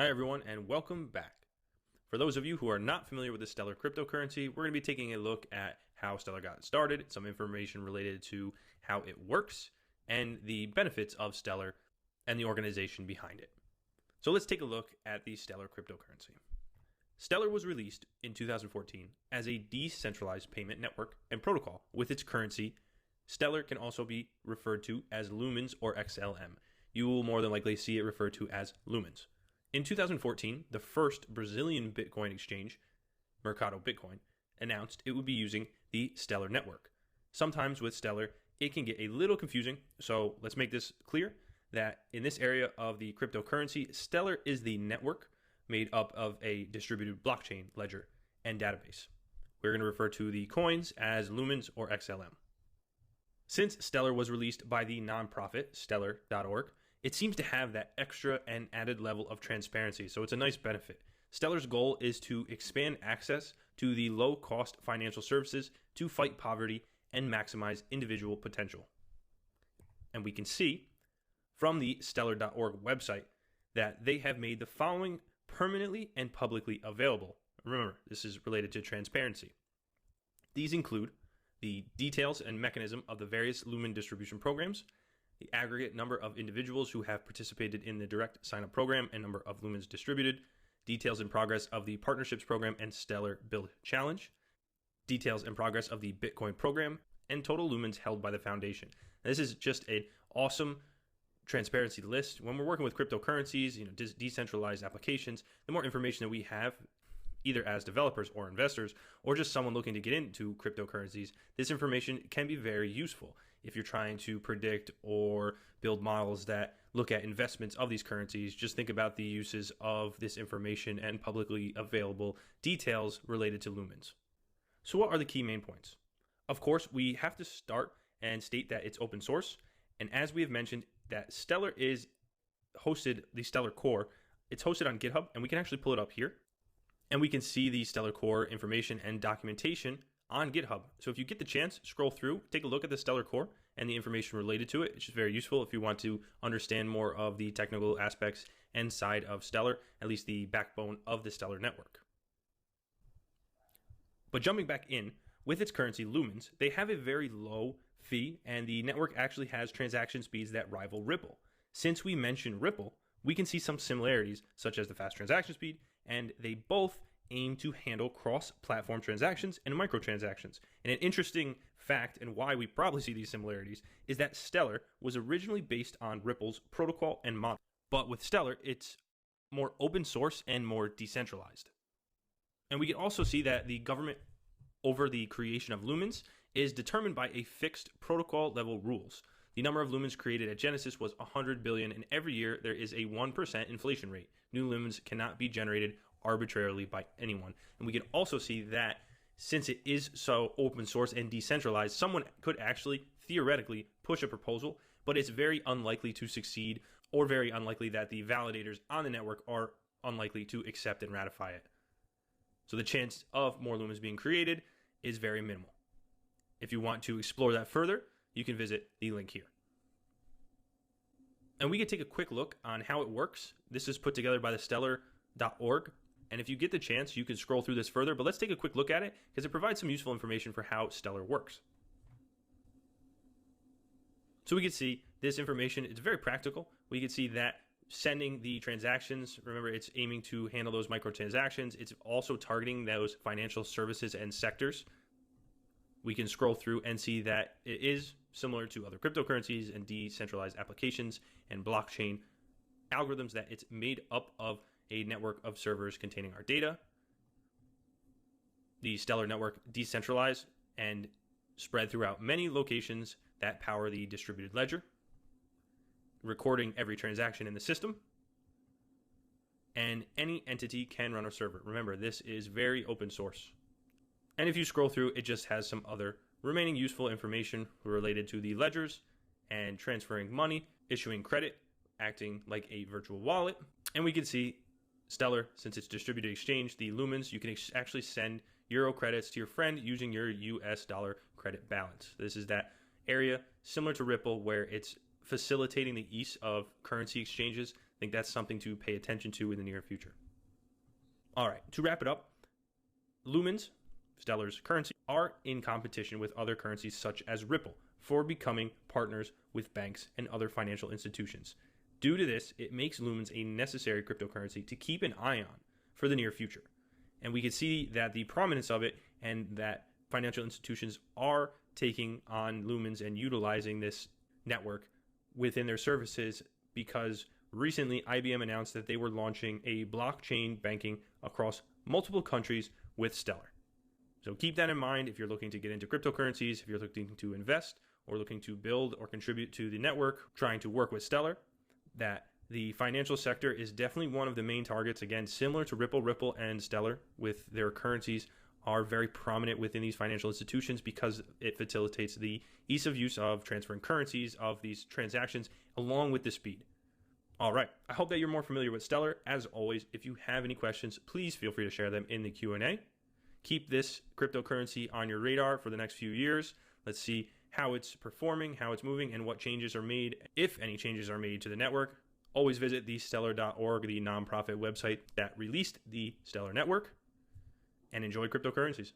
Hi everyone and welcome back. For those of you who are not familiar with the Stellar cryptocurrency, we're going to be taking a look at how Stellar got started, some information related to how it works, and the benefits of Stellar and the organization behind it. So let's take a look at the Stellar cryptocurrency. Stellar was released in 2014 as a decentralized payment network and protocol. With its currency, Stellar can also be referred to as Lumens or XLM. You will more than likely see it referred to as Lumens. In 2014, the first Brazilian Bitcoin exchange, Mercado Bitcoin, announced it would be using the Stellar network. Sometimes with Stellar, it can get a little confusing, so let's make this clear that in this area of the cryptocurrency, Stellar is the network made up of a distributed blockchain ledger and database. We're going to refer to the coins as Lumens or XLM. Since Stellar was released by the nonprofit Stellar.org, it seems to have that extra and added level of transparency, so it's a nice benefit. Stellar's goal is to expand access to the low-cost financial services to fight poverty and maximize individual potential. And we can see from the Stellar.org website that they have made the following permanently and publicly available. Remember, this is related to transparency. These include the details and mechanism of the various Lumen distribution programs, the aggregate number of individuals who have participated in the direct sign-up program and number of Lumens distributed, details and progress of the partnerships program and Stellar Build Challenge, details and progress of the Bitcoin program, and total Lumens held by the foundation. Now, this is just an awesome transparency list. When we're working with cryptocurrencies, decentralized applications, the more information that we have, either as developers or investors, or just someone looking to get into cryptocurrencies, this information can be very useful. If you're trying to predict or build models that look at investments of these currencies, just think about the uses of this information and publicly available details related to Lumens. So what are the key main points? Of course, we have to start and state that it's open source. And as we have mentioned, that Stellar is hosted, the Stellar Core, it's hosted on GitHub, and we can actually pull it up here. And we can see the Stellar Core information and documentation on GitHub. So if you get the chance, scroll through, take a look at the Stellar Core and the information related to it. It's just very useful if you want to understand more of the technical aspects and side of Stellar, at least the backbone of the Stellar network. But jumping back in, with its currency Lumens, they have a very low fee, and the network actually has transaction speeds that rival Ripple. Since we mentioned Ripple, we can see some similarities, such as the fast transaction speed, and they both aim to handle cross-platform transactions and microtransactions. And an interesting fact, and why we probably see these similarities, is that Stellar was originally based on Ripple's protocol and model. But with Stellar, it's more open source and more decentralized. And we can also see that the government over the creation of Lumens is determined by a fixed protocol level rules. The number of Lumens created at Genesis was 100 billion, and every year there is a 1% inflation rate. New Lumens cannot be generated arbitrarily by anyone. And we can also see that since it is so open source and decentralized, someone could actually theoretically push a proposal, but it's very unlikely to succeed, or very unlikely that the validators on the network are unlikely to accept and ratify it. So the chance of more Lumens being created is very minimal. If you want to explore that further, you can visit the link here. And we can take a quick look on how it works. This is put together by the Stellar.org. And if you get the chance, you can scroll through this further, but let's take a quick look at it because it provides some useful information for how Stellar works. So we can see this information, it's very practical. We can see that sending the transactions, remember it's aiming to handle those microtransactions. It's also targeting those financial services and sectors. We can scroll through and see that it is similar to other cryptocurrencies and decentralized applications and blockchain algorithms, that it's made up of a network of servers containing our data. The Stellar network decentralized and spread throughout many locations that power the distributed ledger, recording every transaction in the system, and any entity can run a server. Remember, this is very open source. And if you scroll through, it just has some other remaining useful information related to the ledgers and transferring money, issuing credit, acting like a virtual wallet. And we can see Stellar, since it's distributed exchange, the Lumens, you can actually send Euro credits to your friend using your US dollar credit balance. This is that area similar to Ripple where it's facilitating the ease of currency exchanges think that's something to pay attention to in the near future. All right, to wrap it up, Lumens, Stellar's currency, are in competition with other currencies such as Ripple for becoming partners with banks and other financial institutions. Due to this, it makes Lumens a necessary cryptocurrency to keep an eye on for the near future. And we can see that the prominence of it and that financial institutions are taking on Lumens and utilizing this network within their services, because recently IBM announced that they were launching a blockchain banking across multiple countries with Stellar. So keep that in mind if you're looking to get into cryptocurrencies, if you're looking to invest or looking to build or contribute to the network, trying to work with Stellar, that the financial sector is definitely one of the main targets. Again, similar to Ripple, Ripple and Stellar with their currencies are very prominent within these financial institutions because it facilitates the ease of use of transferring currencies of these transactions along with the speed. All right, I hope that you're more familiar with Stellar. As always, if you have any questions, please feel free to share them in the Q&A. Keep this cryptocurrency on your radar for the next few years. Let's see how it's performing, how it's moving, and what changes are made, if any changes are made to the network. Always visit thestellar.org, the nonprofit website that released the Stellar network, and enjoy cryptocurrencies.